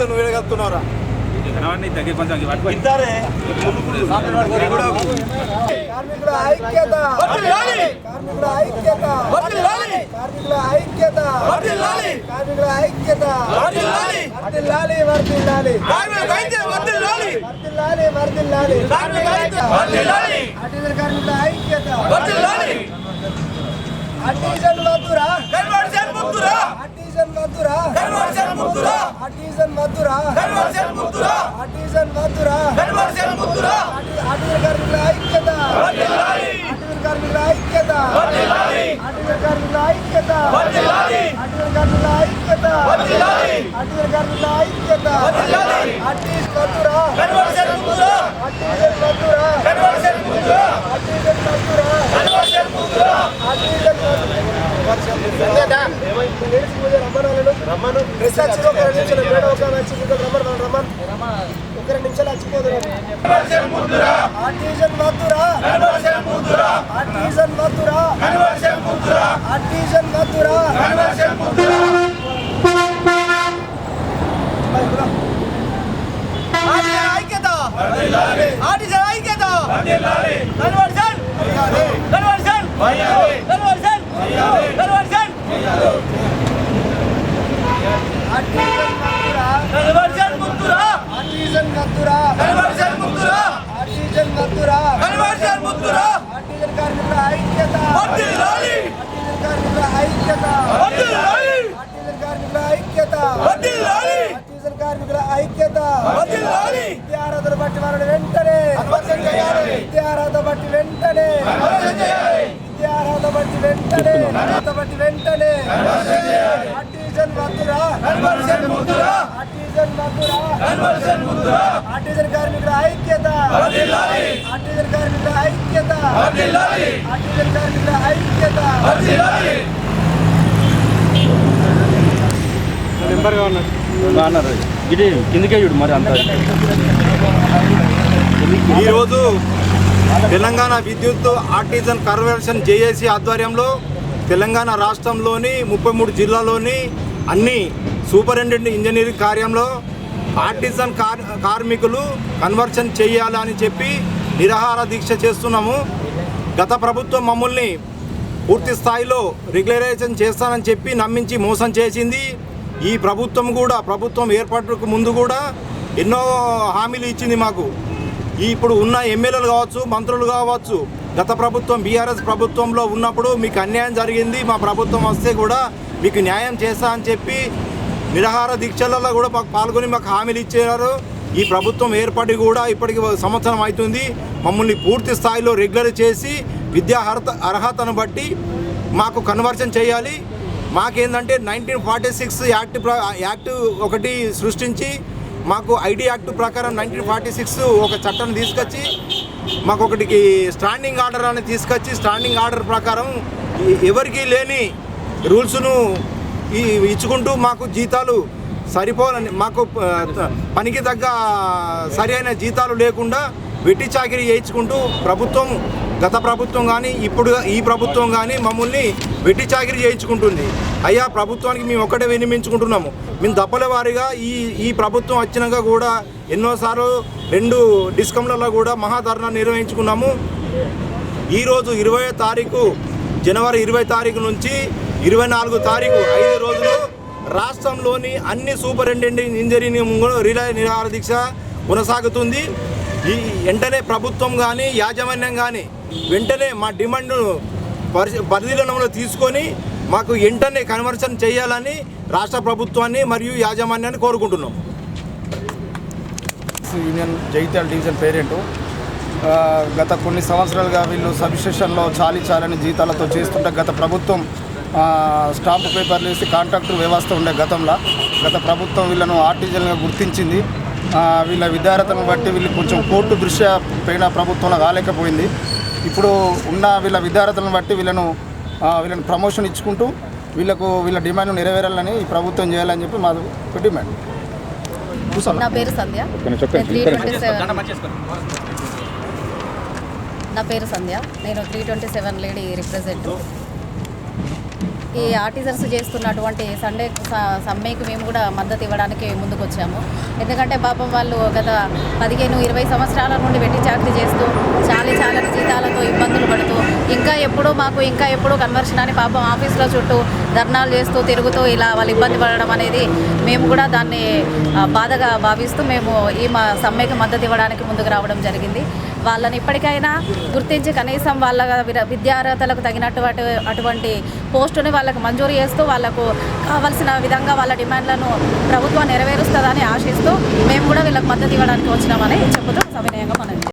కలుపుతా నువ్వు కలుపుతున్నావురా కార్మికుల ఐక్యత, కార్మికుల ఐక్యత, కార్మికుల ఐక్యత, కార్మికుల ఐక్యత, వర్ధిల్లాలి వర్ధిల్లాలి వర్ధిల్లాలి వర్ధిల్లాలి ఆర్టిజన్ కార్మికుల ఐక్యత, ఆర్టిజన్ మధురా ఆర్టిజన్ మధురా ఆర్టిజన్ మధురా ఆర్టిజన్ మధురా ఆర్టిజన్ మధురా ఆర్టిజన్ కార్మికుల ఐక్యత, ఆర్టిజన్ కార్మికుల ఐక్యత, ఆర్టిజన్ కార్మికుల ఐక్యత, ఆర్టిజన్ కార్మికుల ఐక్యత, ఆర్టిజన్ కార్మికుల ఐక్యత, ఆర్టిజన్ మధురా ఆర్టిజన్ మధురా ఆర్టిజన్ మధురా ఒక నిమిషాలు వచ్చిపోదు ఆర్టిజన్ మధురా ఆర్టిజన్ మధురా ఆర్టిజన్ మధురా ఐక్యత, ఆర్టిజన్ ఐక్యత, conversion conversion conversion conversion conversion ముద్దురా ఆర్టిజన్ మధురా కన్వర్షన్ ముద్దురా ఆర్టిజన్ మధురా కన్వర్షన్ ముద్దురా ఆర్టిజన్ కార్మికుల ఐక్యత, వర్ధిల్లాలి ఆర్టిజన్ కార్మికుల ఐక్యత, వర్ధిల్లాలి ఆర్టిజన్ కార్మికుల ఐక్యత, వర్ధిల్లాలి ఆర్టిజన్ కార్మికుల ఐక్యత, వర్ధిల్లాలి విద్యార్హతలు బట్టి వారిని వెంటనే కన్వర్షన్ చేయాలి, విద్యార్హత బట్టి వెంటనే కన్వర్షన్ చేయాలి, విద్యార్హత బట్టి వెంటనే అర్హత బట్టి వెంటనే కన్వర్షన్ చేయాలి, ఆర్టిజన్ మధురా కన్వర్షన్ ముద్దురా ఆర్టిజన్ మధురా కన్వర్షన్ ముద్దురా ఆర్టిజన్ కార్మికుల ఐక్యత, వర్ధిల్లాలి ఆర్టిజన్ కార్మికుల ఐక్యత, వర్ధిల్లాలి ఆర్టిజన్ కార్మికుల ఐక్యత, వర్ధిల్లాలి నెంబర్గా అన్నారు ఇది కిందకే చూడు మరి అంత. ఈరోజు తెలంగాణ విద్యుత్ ఆర్టిజన్ కన్వర్షన్ జేఏసీ ఆధ్వర్యంలో తెలంగాణ రాష్ట్రంలోని 33 జిల్లాలోని అన్ని సూపరింటెండెంట్ ఇంజనీరింగ్ కార్యంలో ఆర్టిజన్ కార్మికులు కన్వర్షన్ చేయాలని చెప్పి నిరాహార దీక్ష చేస్తున్నాము. గత ప్రభుత్వం మమ్మల్ని పూర్తి స్థాయిలో రెగ్యులరైజేషన్ చేస్తానని చెప్పి నమ్మించి మోసం చేసింది. ఈ ప్రభుత్వం కూడా ప్రభుత్వం ఏర్పాటుకు ముందు కూడా ఎన్నో హామీలు ఇచ్చింది మాకు. ఇప్పుడు ఉన్న ఎమ్మెల్యేలు కావచ్చు, మంత్రులు కావచ్చు, గత ప్రభుత్వం బీఆర్ఎస్ ప్రభుత్వంలో ఉన్నప్పుడు మీకు అన్యాయం జరిగింది, మా ప్రభుత్వం వస్తే కూడా మీకు న్యాయం చేస్తా అని చెప్పి నిరాహార దీక్షలలో కూడా మాకు పాల్గొని మాకు హామీలు ఇచ్చారు. ఈ ప్రభుత్వం ఏర్పడి కూడా ఇప్పటికి సంవత్సరం అవుతుంది. మమ్మల్ని పూర్తి స్థాయిలో రెగ్యులర్ చేసి విద్యా అర్హతను బట్టి మాకు కన్వర్షన్ చేయాలి. మాకేందంటే 1946 యాక్ట్ ఒకటి సృష్టించి మాకు ఐడి యాక్ట్ ప్రకారం 1946 ఒక చట్టాన్ని తీసుకొచ్చి మాకు ఒకటికి స్టాండింగ్ ఆర్డర్ అని తీసుకొచ్చి స్టాండింగ్ ఆర్డర్ ప్రకారం ఎవరికి లేని రూల్స్ను ఇచ్చుకుంటూ మాకు జీతాలు సరిపోలని మాకు పనికి తగ్గ సరి అయిన జీతాలు లేకుండా వెట్టి చాకిరీ చేయించుకుంటూ ప్రభుత్వం గత ప్రభుత్వం కానీ ఇప్పుడు ఈ ప్రభుత్వం కానీ మమ్మల్ని వెట్టి చాకిరీ చేయించుకుంటుంది. అయ్యా ప్రభుత్వానికి మేము ఒక్కటే వినిపించుకుంటున్నాము. మేము దప్పల వారీగా ఈ ప్రభుత్వం వచ్చినాక కూడా ఎన్నోసార్లు 2 డిస్కంలలో కూడా మహాధర్నా నిర్వహించుకున్నాము. ఈరోజు 20వ తారీఖు జనవరి 20 తారీఖు నుంచి 24 తారీఖు 5 రోజులు రాష్ట్రంలోని అన్ని సూపరింటెండెంట్ ఇంజనీరింగ్ రిలే నిరాహార దీక్ష కొనసాగుతుంది. ఈ వెంటనే ప్రభుత్వం కానీ యాజమాన్యం కానీ వెంటనే మా డిమాండ్ను పరిశీలనలో తీసుకొని మాకు వెంటనే కన్వర్షన్ చేయాలని రాష్ట్ర ప్రభుత్వాన్ని మరియు యాజమాన్యాన్ని కోరుకుంటున్నాం. యూనియన్ జగిత్యాల డివిజన్ పేరెంట్ గత కొన్ని సంవత్సరాలుగా వీళ్ళు సబ్స్టేషన్లో చాలని జీతాలతో చేస్తుంటే గత ప్రభుత్వం స్టాంపు పేపర్లు వేసి కాంట్రాక్టర్ వ్యవస్థ ఉండే గత ప్రభుత్వం వీళ్ళను ఆర్టిజన్గా గుర్తించింది. వీళ్ళ విద్యార్హతను బట్టి వీళ్ళు కొంచెం కోర్టు దృష్ట్యా పైన ప్రభుత్వంలో కాలేకపోయింది. ఇప్పుడు ఉన్న వీళ్ళ విద్యార్హతలను బట్టి వీళ్ళను ప్రమోషన్ ఇచ్చుకుంటూ వీళ్ళ డిమాండ్ నెరవేరాలని ఈ ప్రభుత్వం చేయాలని చెప్పి మాది డిమాండ్. నా పేరు సంధ్య. నేను 327 లేడీ రిప్రజెంట్. ఈ ఆర్టిజన్స్ చేస్తున్నటువంటి సమ్మెకి మేము కూడా మద్దతు ఇవ్వడానికి ముందుకు వచ్చాము. ఎందుకంటే పాపం వాళ్ళు గత 15-20 సంవత్సరాల నుండి వెట్టి చాకరీ చేస్తూ చాలా జీతాలతో ఇబ్బందులు పడుతూ ఇంకా ఎప్పుడు కన్వర్షన్ అని పాపం ఆఫీసులో చుట్టూ ధర్నాలు చేస్తూ తిరుగుతూ ఇలా వాళ్ళు ఇబ్బంది పడడం అనేది మేము కూడా దాన్ని బాధగా భావిస్తూ మేము మా సమ్మెకి మద్దతు ఇవ్వడానికి ముందుకు రావడం జరిగింది. వాళ్ళని ఇప్పటికైనా గుర్తించి కనీసం వాళ్ళ విద్యార్హతలకు అటువంటి పోస్టుని వాళ్ళకు మంజూరు చేస్తూ వాళ్ళకు కావాల్సిన విధంగా వాళ్ళ డిమాండ్లను ప్రభుత్వం నెరవేరుస్తుందని ఆశిస్తూ మేము కూడా వీళ్ళకి మద్దతు ఇవ్వడానికి వచ్చినామని చెబుతూ సవినయంగా మనం